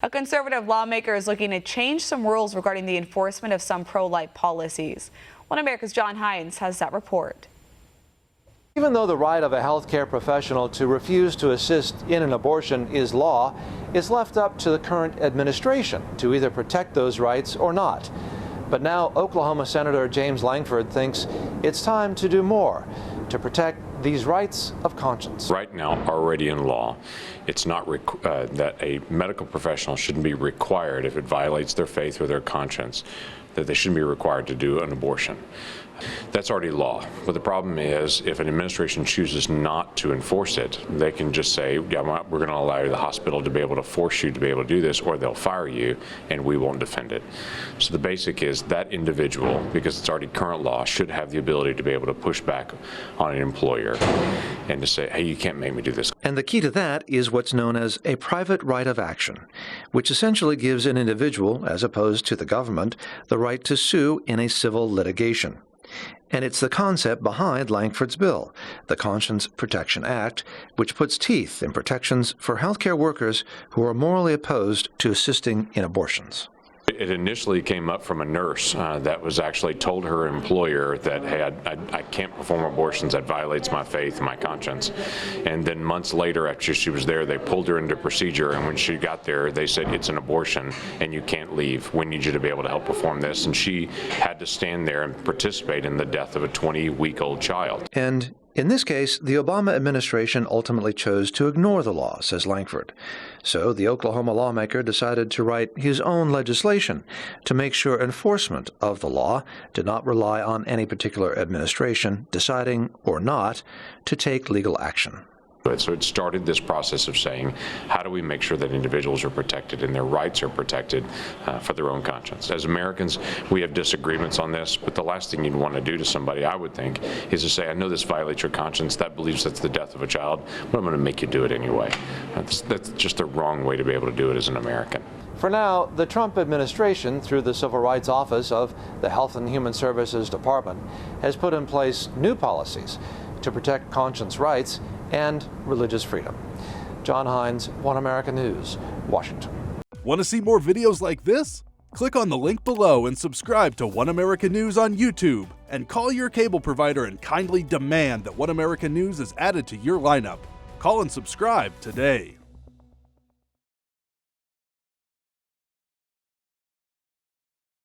A conservative lawmaker is looking to change some rules regarding the enforcement of some pro-life policies. One America's Hines has that report. Even though the right of a healthcare professional to refuse to assist in an abortion is law, it's left up to the current administration to either protect those rights or not. But now Oklahoma Senator James Lankford thinks it's time to do more to protect these rights of conscience. Right now, already in law, it's not that a medical professional shouldn't be required, if it violates their faith or their conscience, that they shouldn't be required to do an abortion. That's already law. But the problem is, if an administration chooses not to enforce it, they can just say, yeah, we're going to allow the hospital to be able to force you to be able to do this, or they'll fire you and we won't defend it. So the basic is that individual, because it's already current law, should have the ability to be able to push back on an employer and to say, hey, you can't make me do this. And the key to that is what's known as a private right of action, which essentially gives an individual, as opposed to the government, the right to sue in a civil litigation. And it's the concept behind Lankford's bill, the Conscience Protection Act, which puts teeth in protections for healthcare workers who are morally opposed to assisting in abortions. It initially came up from a nurse that was actually told her employer that, hey, I can't perform abortions, that violates my faith and my conscience. And then months later, after she was there, they pulled her into procedure, and when she got there, they said, it's an abortion and you can't leave. We need you to be able to help perform this. And she had to stand there and participate in the death of a 20-week-old child. And in this case, the Obama administration ultimately chose to ignore the law, says Lankford. So the Oklahoma lawmaker decided to write his own legislation to make sure enforcement of the law did not rely on any particular administration deciding or not to take legal action. So it started this process of saying, how do we make sure that individuals are protected and their rights are protected for their own conscience? As Americans, we have disagreements on this, but the last thing you'd want to do to somebody, I would think, is to say, I know this violates your conscience, that believes that's the death of a child, but I'm going to make you do it anyway. That's just the wrong way to be able to do it as an American. For now, the Trump administration, through the Civil Rights Office of the Health and Human Services Department, has put in place new policies to protect conscience rights and religious freedom. John Hines, One America News, Washington. Want to see more videos like this? Click on the link below and subscribe to One America News on YouTube, and call your cable provider and kindly demand that One America News is added to your lineup. Call and subscribe today.